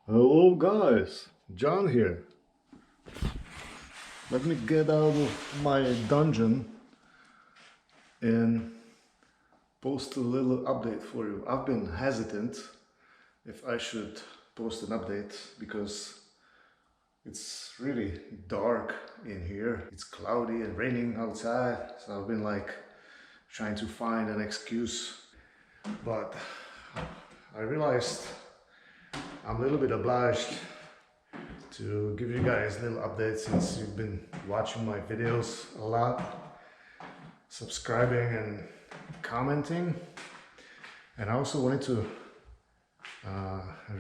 Hello guys, John here. Let me get out of my dungeon and post a little update for you. I've been hesitant if I should post an update because it's really dark in here. It's cloudy and raining outside, so I've been like trying to find an excuse. But I realized I'm a little bit obliged to give you guys a little update since you've been watching my videos a lot, subscribing and commenting. And I also wanted to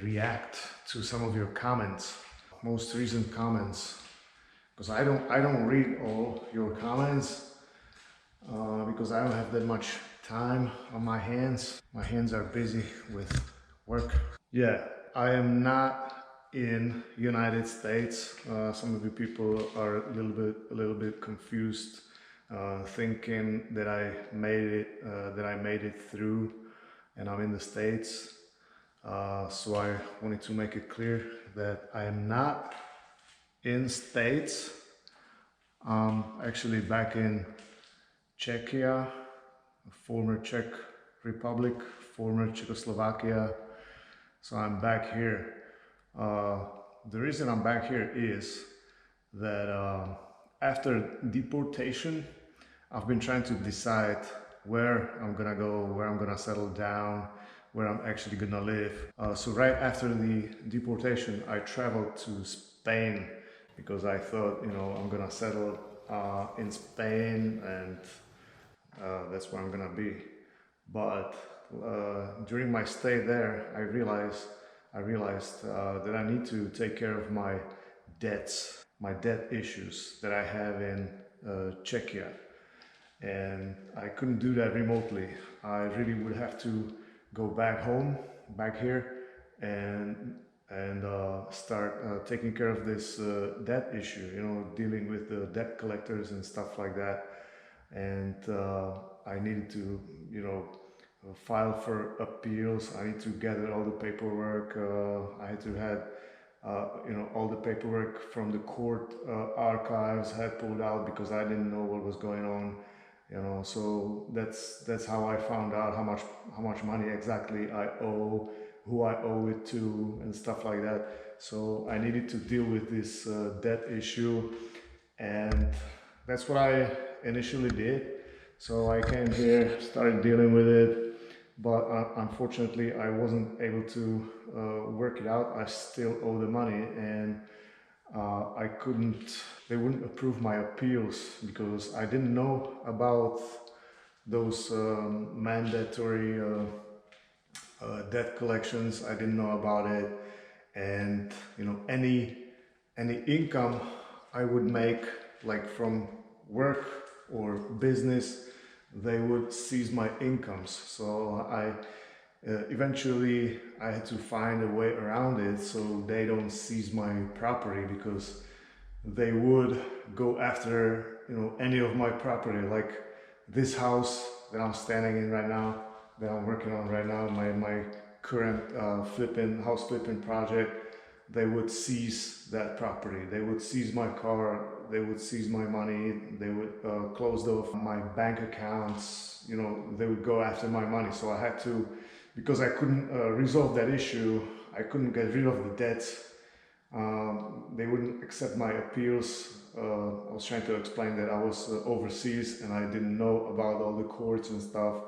react to some of your comments, most recent comments, because I don't read all your comments because I don't have that much time on my hands. My hands are busy with work. Yeah, I am not in United States. Some of the people are a little bit confused, thinking that I made it through, and I'm in the States. So I wanted to make it clear that I am not in States. Actually back in Czechia, former Czech Republic, former Czechoslovakia. So I'm back here. The reason I'm back here is that after deportation, I've been trying to decide where I'm gonna go, where I'm gonna settle down, where I'm actually gonna live. So right after the deportation, I traveled to Spain because I thought, I'm gonna settle in Spain and that's where I'm gonna be. But during my stay there, I realized that I need to take care of my debts, my debt issues that I have in Czechia, and I couldn't do that remotely. I really would have to go back home, back here, and start taking care of this debt issue. Dealing with the debt collectors and stuff like that, and I needed to, file for appeals. I need to gather all the paperwork. I had to have, all the paperwork from the court archives had pulled out because I didn't know what was going on. So that's how I found out how much money exactly I owe, who I owe it to, and stuff like that. So I needed to deal with this debt issue, and that's what I initially did. So I came here, started dealing with it, but unfortunately I wasn't able to work it out. I still owe the money, and they wouldn't approve my appeals because I didn't know about those mandatory debt collections. I didn't know about it, and any income I would make, like from work or business, they would seize my incomes. So eventually I had to find a way around it so they don't seize my property, because they would go after any of my property, like this house that I'm standing in right now, that I'm working on right now, my current house flipping project. They would seize that property, they would seize my car, they would seize my money, they would close off my bank accounts, they would go after my money. So I had to, because I couldn't resolve that issue, I couldn't get rid of the debts. They wouldn't accept my appeals. I was trying to explain that I was overseas and I didn't know about all the courts and stuff,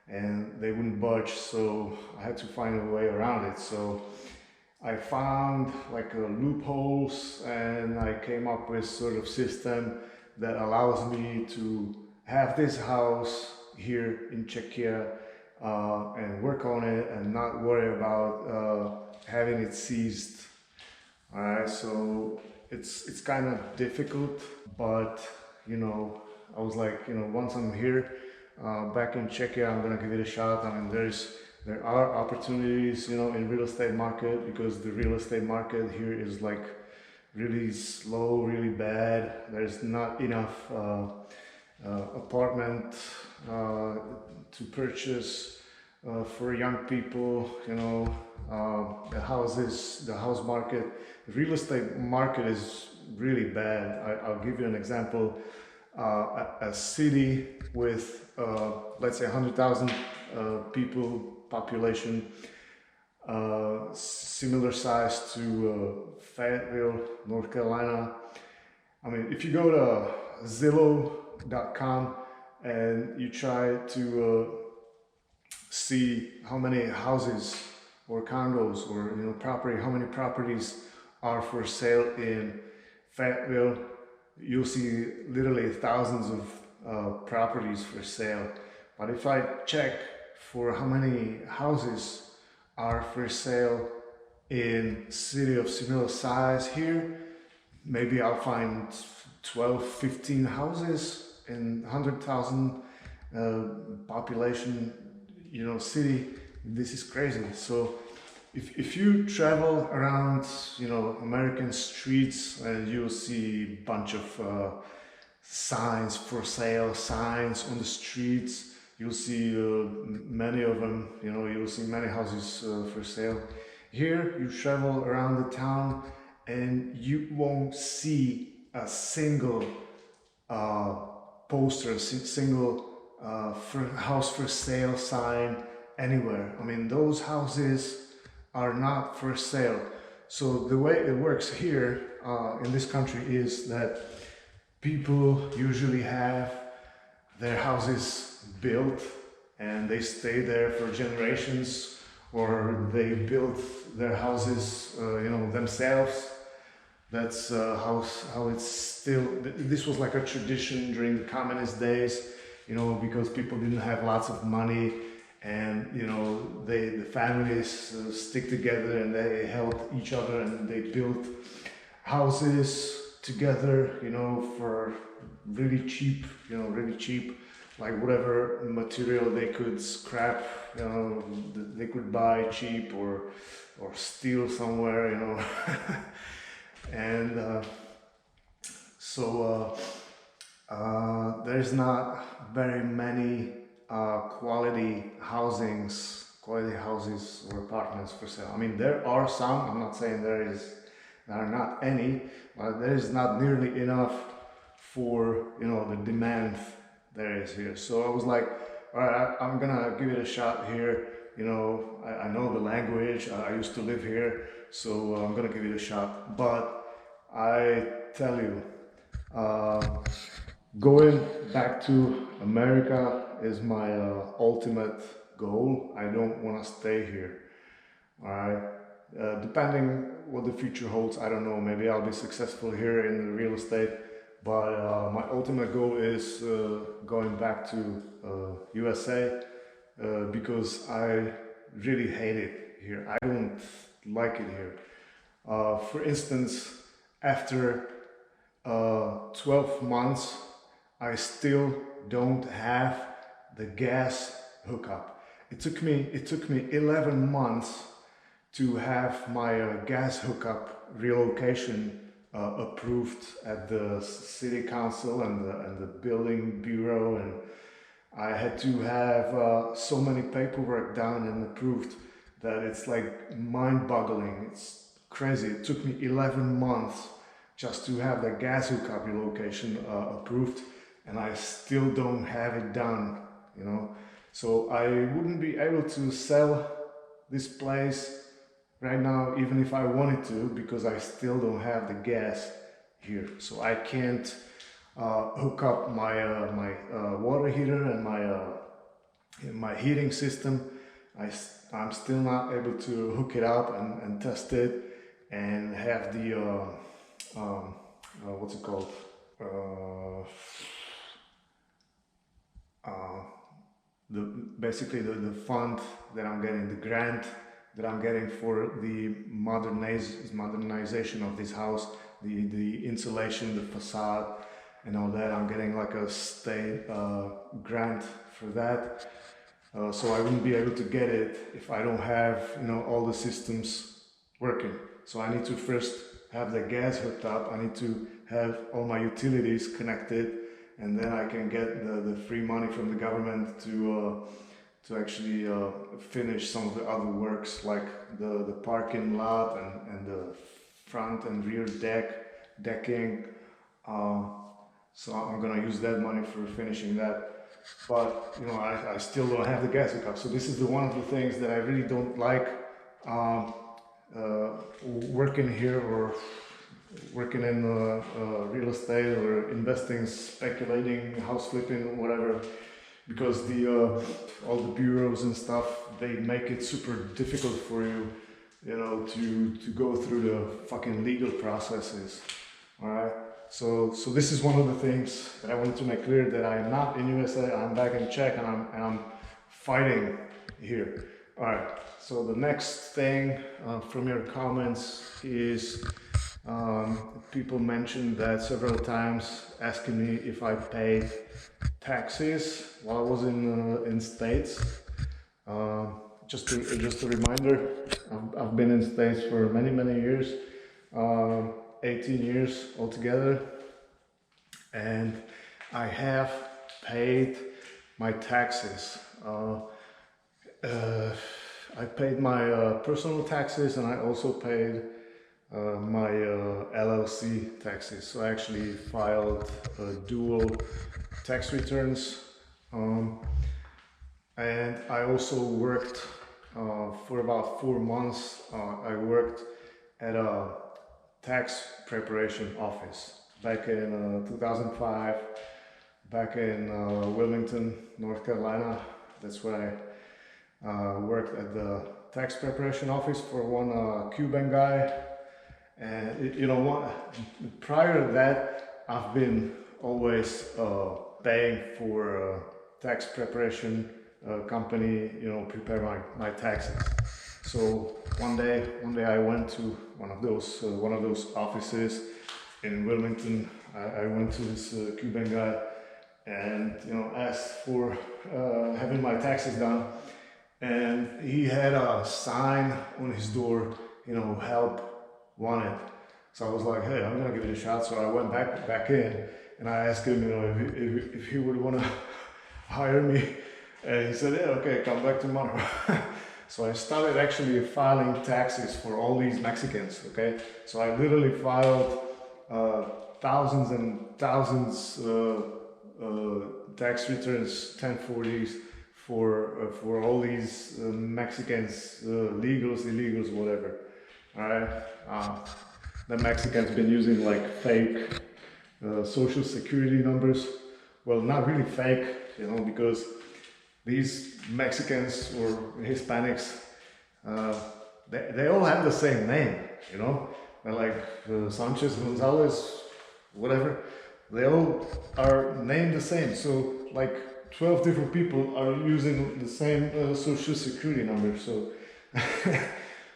and they wouldn't budge, so I had to find a way around it. So I found like loopholes, and I came up with sort of system that allows me to have this house here in Czechia and work on it and not worry about having it seized. All right, so it's kind of difficult, but I was like, once I'm here back in Czechia, I'm gonna give it a shot. I mean, there are opportunities, in real estate market, because the real estate market here is like really slow, really bad. There's not enough apartment to purchase for young people. the houses, the house market, the real estate market is really bad. I'll give you an example. A city with, let's say, 100,000 people population, similar size to Fayetteville, North Carolina. I mean, if you go to Zillow.com and you try to see how many houses or condos or property, how many properties are for sale in Fayetteville, you'll see literally thousands of properties for sale. But if I check for how many houses are for sale in city of similar size here, maybe I'll find 12, 15 houses in 100,000 population, city. This is crazy. So if you travel around, American streets, you'll see a bunch of signs for sale, signs on the streets. You'll see many of them, you'll see many houses for sale. Here, you travel around the town and you won't see a single poster, single house for sale sign anywhere. I mean, those houses are not for sale. So the way it works here in this country is that people usually have their houses built and they stay there for generations, or they build their houses themselves. That's how it's still. This was like a tradition during the communist days, because people didn't have lots of money, and the families stick together and they helped each other and they built houses together, for really cheap, like whatever material they could scrap, they could buy cheap or steal somewhere, and so there's not very many quality houses or apartments for sale. I mean, there are some. I'm not saying there are not any, but there is not nearly enough for the demand there is here. So I was like, all right, I'm gonna give it a shot here. I know the language. I used to live here, so I'm gonna give it a shot. But I tell you, going back to America is my ultimate goal. I don't want to stay here. All right. Depending what the future holds, I don't know. Maybe I'll be successful here in the real estate. But my ultimate goal is going back to USA because I really hate it here. I don't like it here. For instance, after 12 months, I still don't have the gas hookup. It took me 11 months to have my gas hookup relocation approved at the city council and the building bureau, and I had to have so many paperwork done and approved that it's like mind-boggling. It's crazy. It took me 11 months just to have the gas hookup relocation approved, and I still don't have it done, So I wouldn't be able to sell this place right now, even if I wanted to, because I still don't have the gas here. So I can't hook up my water heater and my heating system. I'm still not able to hook it up and test it and have the what's it called? Basically the fund that I'm getting, the grant that I'm getting for the modernization of this house, the insulation, the facade, and all that. I'm getting like a state grant for that. So I wouldn't be able to get it if I don't have all the systems working. So I need to first have the gas hooked up. I need to have all my utilities connected, and then I can get the free money from the government to to actually finish some of the other works, like the parking lot and the front and rear decking. So I'm gonna use that money for finishing that. But you know, I still don't have the gas hookup. So this is one of the things that I really don't like working here or working in real estate or investing, speculating, house flipping, whatever, because all the bureaus and stuff, they make it super difficult for you, you know, to go through the fucking legal processes. All right. So this is one of the things that I wanted to make clear, that I'm not in USA, I'm back in Czech, and I'm fighting here. All right. So the next thing from your comments is people mentioned that several times, asking me if I paid taxes while I was in States. Just a reminder, I've been in States for many years. 18 years altogether, and I have paid my taxes. I paid my personal taxes, and I also paid my LLC taxes. So I actually filed dual tax returns, and I also worked for about 4 months. I worked at a tax preparation office back in 2005, back in Wilmington, North Carolina. That's where I worked at the tax preparation office for one Cuban guy. And you know what? Prior to that, I've been always paying for a tax preparation company, you know, prepare my taxes. So one day I went to one of those offices in Wilmington. I went to this Cuban guy and, you know, asked for having my taxes done, and he had a sign on his door, you know, help wanted. So I was like, hey, I'm gonna give it a shot. So I went back in and I asked him, you know, if he would want to hire me, and he said, yeah, okay, come back tomorrow. So I started actually filing taxes for all these Mexicans, okay? So I literally filed thousands and thousands tax returns, 1040s, for all these Mexicans, legals, illegals, whatever, all right? The Mexicans been using like fake social security numbers. Well, not really fake, you know, because these Mexicans or Hispanics, they all have the same name, you know? They're like Sanchez, Gonzalez, whatever. They all are named the same. So like 12 different people are using the same social security number. So,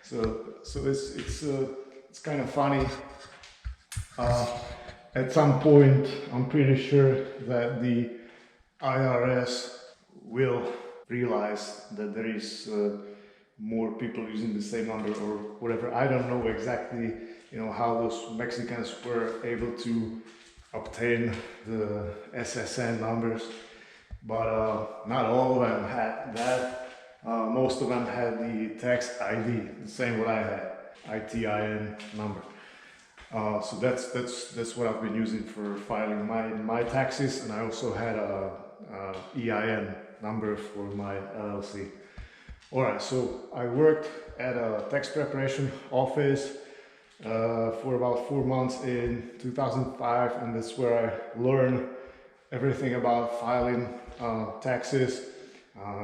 so it's kind of funny. At some point, I'm pretty sure that the IRS will realize that there is more people using the same number or whatever. I don't know exactly, you know, how those Mexicans were able to obtain the SSN numbers, but not all of them had that. Most of them had the tax ID, the same what I had, ITIN number. So that's what I've been using for filing my taxes, and I also had a EIN number for my LLC. Alright, so I worked at a tax preparation office for about 4 months in 2005, and that's where I learned everything about filing taxes.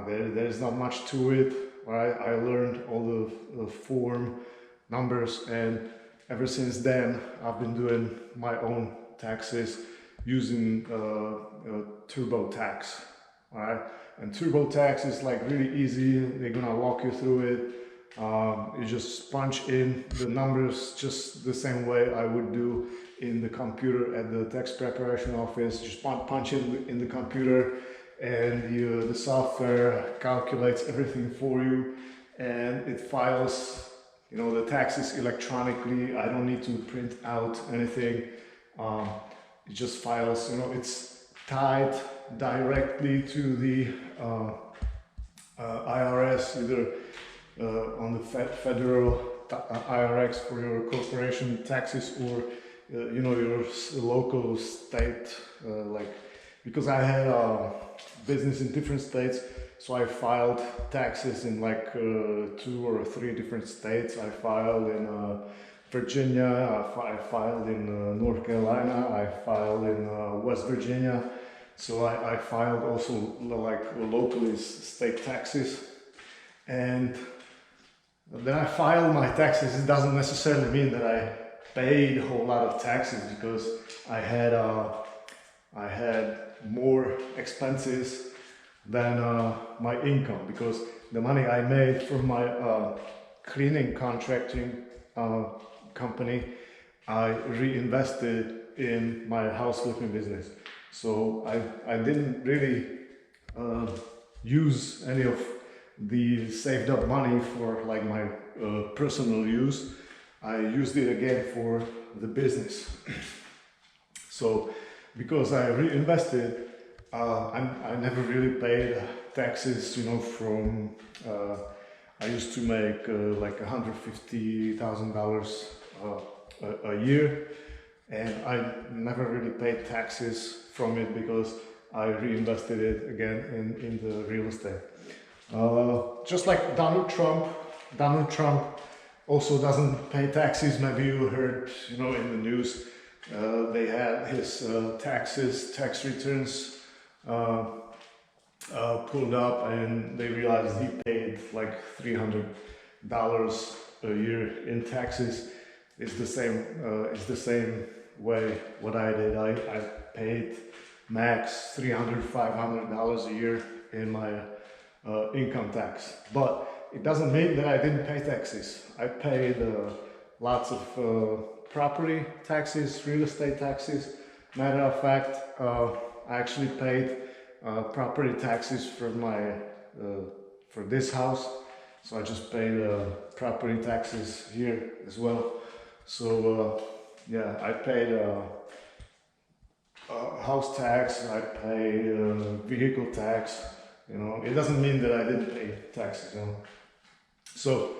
There's not much to it, right? I learned all the form numbers, and ever since then I've been doing my own taxes using TurboTax. All right, and TurboTax is like really easy. They're gonna walk you through it. You just punch in the numbers just the same way I would do in the computer at the tax preparation office. Just punch in the computer, and the software calculates everything for you, and it files, you know, the taxes electronically. I don't need to print out anything. It just files, you know, it's tied directly to the IRS, either on the federal IRS for your corporation taxes, or you know, your local state, like, because I had a business in different states, so I filed taxes in like 2 or 3 different states. I filed in Virginia, I filed in North Carolina, I filed in West Virginia. So I filed also like locally state taxes, and then I filed my taxes. It doesn't necessarily mean that I paid a whole lot of taxes, because I had more expenses than my income, because the money I made from my cleaning contracting company, I reinvested in my house flipping business. So I didn't really use any of the saved up money for like my personal use. I used it again for the business. So because I reinvested, I never really paid taxes, you know, from I used to make like $150,000 a year, and I never really paid taxes from it because I reinvested it again in the real estate. Just like Donald Trump also doesn't pay taxes. Maybe you heard, you know, in the news, they had his tax returns pulled up, and they realized he paid like $300 a year in taxes. It's the same way what I did. I paid max $300-500 a year in my income tax, but it doesn't mean that I didn't pay taxes. I paid lots of property taxes, real estate taxes. Matter of fact, I actually paid property taxes for my for this house, so I just paid property taxes here as well. So yeah, I paid house tax, I pay vehicle tax. You know, it doesn't mean that I didn't pay taxes. You know, so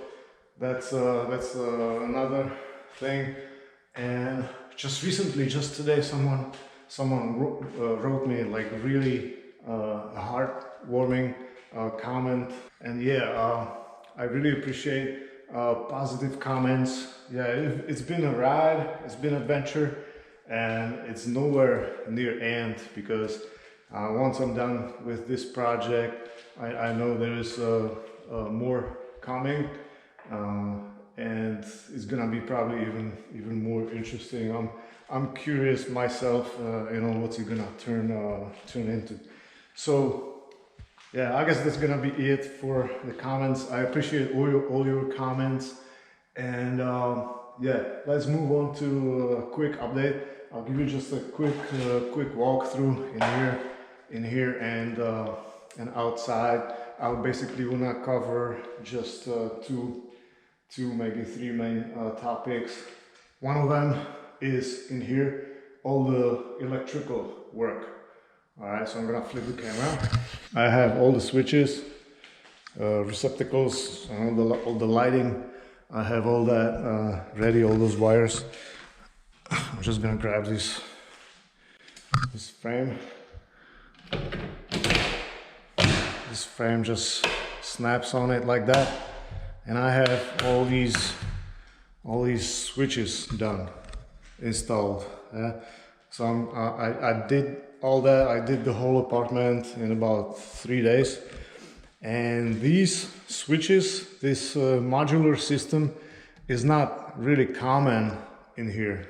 that's another thing. And just recently, just today, someone wrote me like really heartwarming comment, and yeah, I really appreciate positive comments. Yeah, it's been a ride, it's been an adventure, and it's nowhere near end, because once I'm done with this project, I know there is more coming, and it's gonna be probably even more interesting. I'm curious myself, you know, what's it gonna turn into. So yeah, I guess that's gonna be it for the comments. I appreciate all your comments, and yeah, let's move on to a quick update. I'll give you just a quick walkthrough in here and outside. I'll basically wanna cover just two, maybe 3 main topics. One of them is in here, all the electrical work. All right, so I'm gonna flip the camera. I have all the switches, receptacles, all the lighting. I have all that ready, all those wires. I'm just gonna grab this frame. This frame just snaps on it like that, and I have all these switches done, installed. So I did all that. I did the whole apartment in about 3 days, and these switches, this modular system, is not really common in here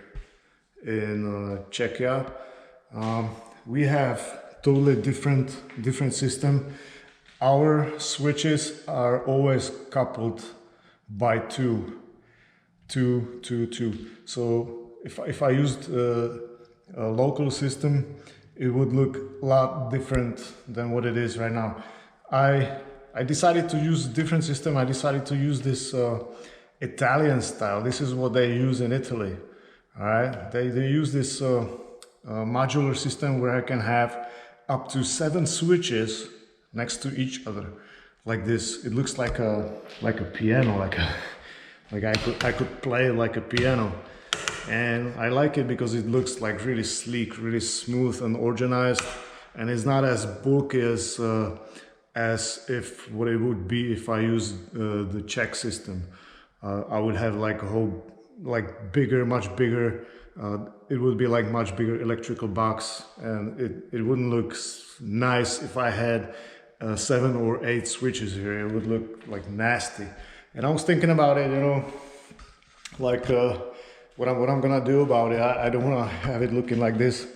in Czechia. We have totally different system. Our switches are always coupled by two. So if I used a local system, it would look a lot different than what it is right now. I decided to use a different system. I decided to use this Italian style. This is what they use in Italy. All right, they use this modular system where I can have up to 7 switches next to each other. like this. It looks like a piano, like I could play it like a piano. And I like it because it looks like really sleek, really smooth and organized, and it's not as bulky as if what it would be if I used the Czech system. I would have like a whole, like bigger, much bigger. It would be like much bigger electrical box, and it wouldn't look nice if I had 7 or 8 switches here. It would look like nasty. And I was thinking about it, you know, like what I'm gonna do about it. I don't want to have it looking like this.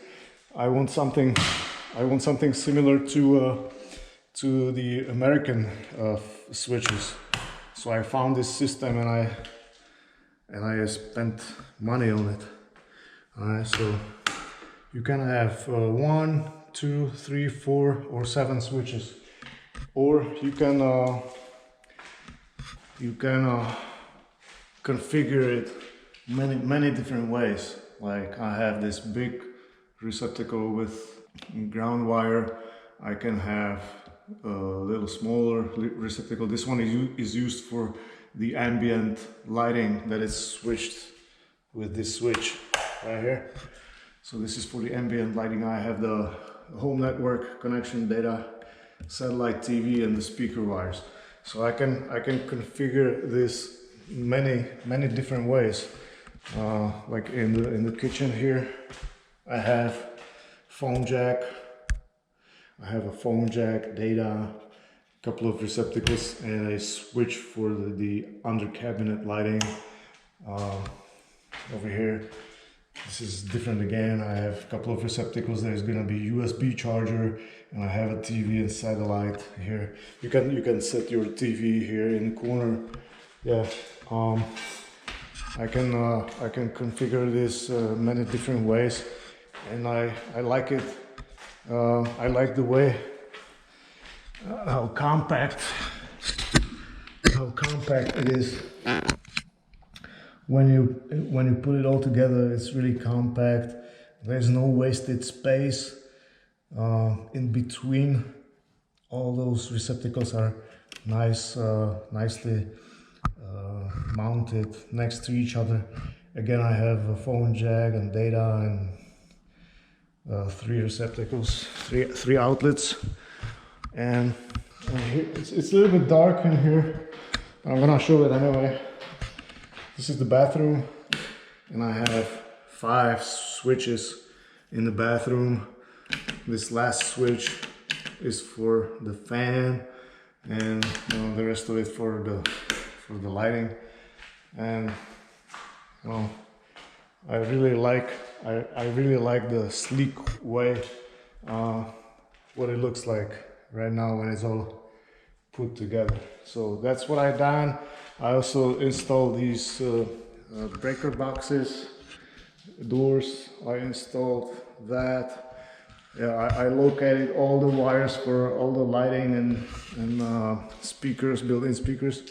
I want something similar to the American switches. So I found this system and I spent money on it. Alright, so you can have 1, 2, 3, 4 or 7 switches, or you can configure it many different ways. Like I have this big receptacle with ground wire. I can have a little smaller receptacle. This one is used for the ambient lighting that is switched with this switch right here. So this is for the ambient lighting. I have the home network connection, data, satellite TV, and the speaker wires. So I can configure this many different ways. Like in the kitchen here, I have phone jack. I have a phone jack, data, a couple of receptacles, and a switch for the under cabinet lighting. Over here, this is different again. I have a couple of receptacles. There's gonna be USB charger, and I have a TV and satellite here. You can set your TV here in the corner. Yeah, I can configure this many different ways, and I like it. I like the way how compact it is. When you put it all together, it's really compact. There's no wasted space in between. All those receptacles are nicely mounted next to each other. Again, I have a phone jack and data and 3 receptacles, three outlets, and here, it's a little bit dark in here. I'm gonna show it anyway. This is the bathroom, and I have 5 switches in the bathroom. This last switch is for the fan, and the rest of it for the lighting. And I really like the sleek way what it looks like right now when it's all put together. So that's what I done. I also installed these breaker boxes, doors. I installed that. Yeah, I located all the wires for all the lighting and speakers, built-in speakers,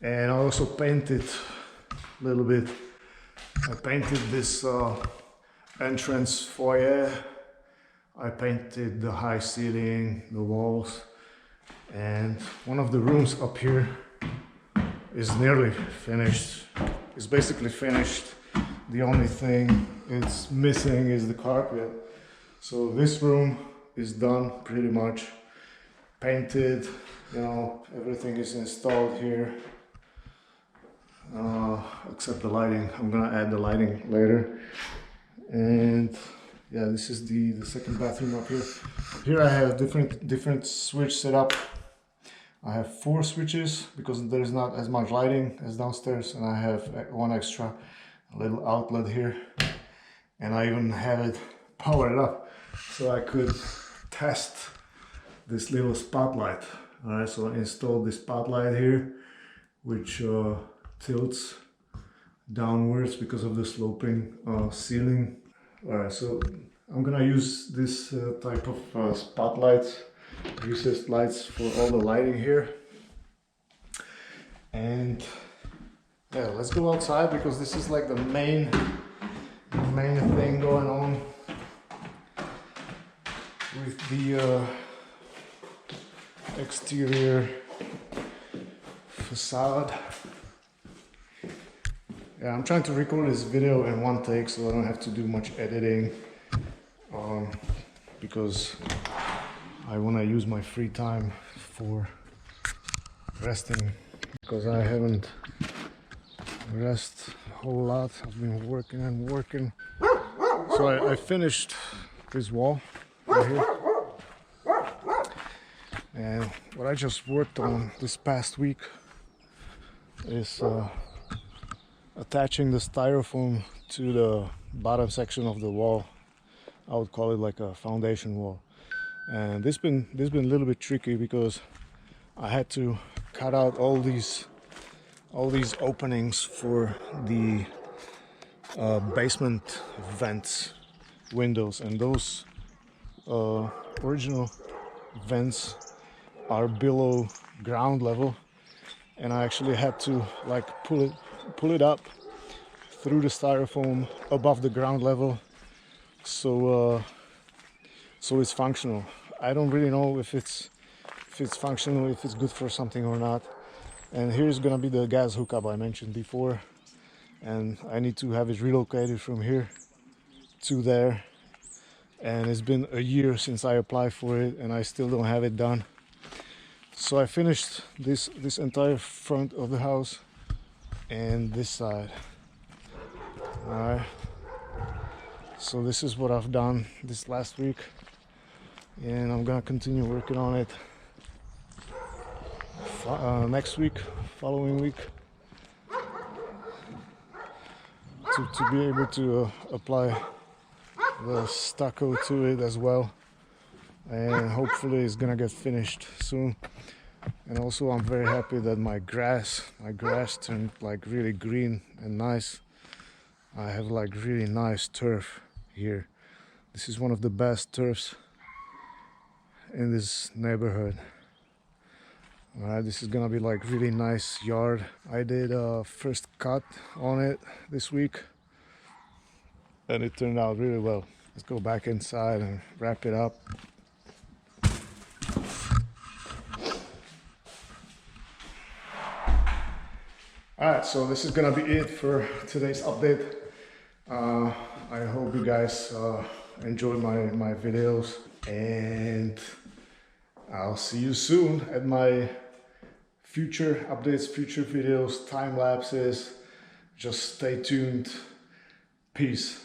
and I also painted a little bit. I painted this entrance foyer. I painted the high ceiling, the walls, and one of the rooms up here is nearly finished. It's basically finished. The only thing it's missing is the carpet. So this room is done pretty much, painted, everything is installed here, except the lighting. I'm gonna add the lighting later. And yeah, this is the second bathroom up here. Here I have different switch setup. I have 4 switches because there's not as much lighting as downstairs, and I have one extra little outlet here, and I even have it powered up so I could test this little spotlight. Alright, so I installed this spotlight here, which tilts downwards because of the sloping ceiling. Alright, so I'm gonna use this type of spotlights, recessed lights for all the lighting here. And yeah, let's go outside because this is like the main thing going on with the exterior facade. Yeah, I'm trying to record this video in one take so I don't have to do much editing, because I want to use my free time for resting, because I haven't rested a whole lot. I've been working and working. So I finished this wall right here. And what I just worked on this past week is attaching the styrofoam to the bottom section of the wall. I would call it like a foundation wall. And this been a little bit tricky because I had to cut out all these openings for the basement vents windows, and those original vents are below ground level, and I actually had to like pull it up through the styrofoam above the ground level, so it's functional. I don't really know if it's functional, if it's good for something or not. And here's gonna be the gas hookup I mentioned before, and I need to have it relocated from here to there, and it's been a year since I applied for it and I still don't have it done. So I finished this entire front of the house and this side. Alright, so this is what I've done this last week, and I'm gonna continue working on it next week, following week, to be able to apply the stucco to it as well, and hopefully it's gonna get finished soon. And also I'm very happy that my grass turned like really green and nice. I have like really nice turf here. This is one of the best turfs in this neighborhood. Alright, this is gonna be like really nice yard. I did a first cut on it this week and it turned out really well. Let's go back inside and wrap it up. Alright, so this is gonna be it for today's update. I hope you guys enjoyed my videos, and I'll see you soon at my future updates, future videos, time lapses. Just stay tuned. Peace.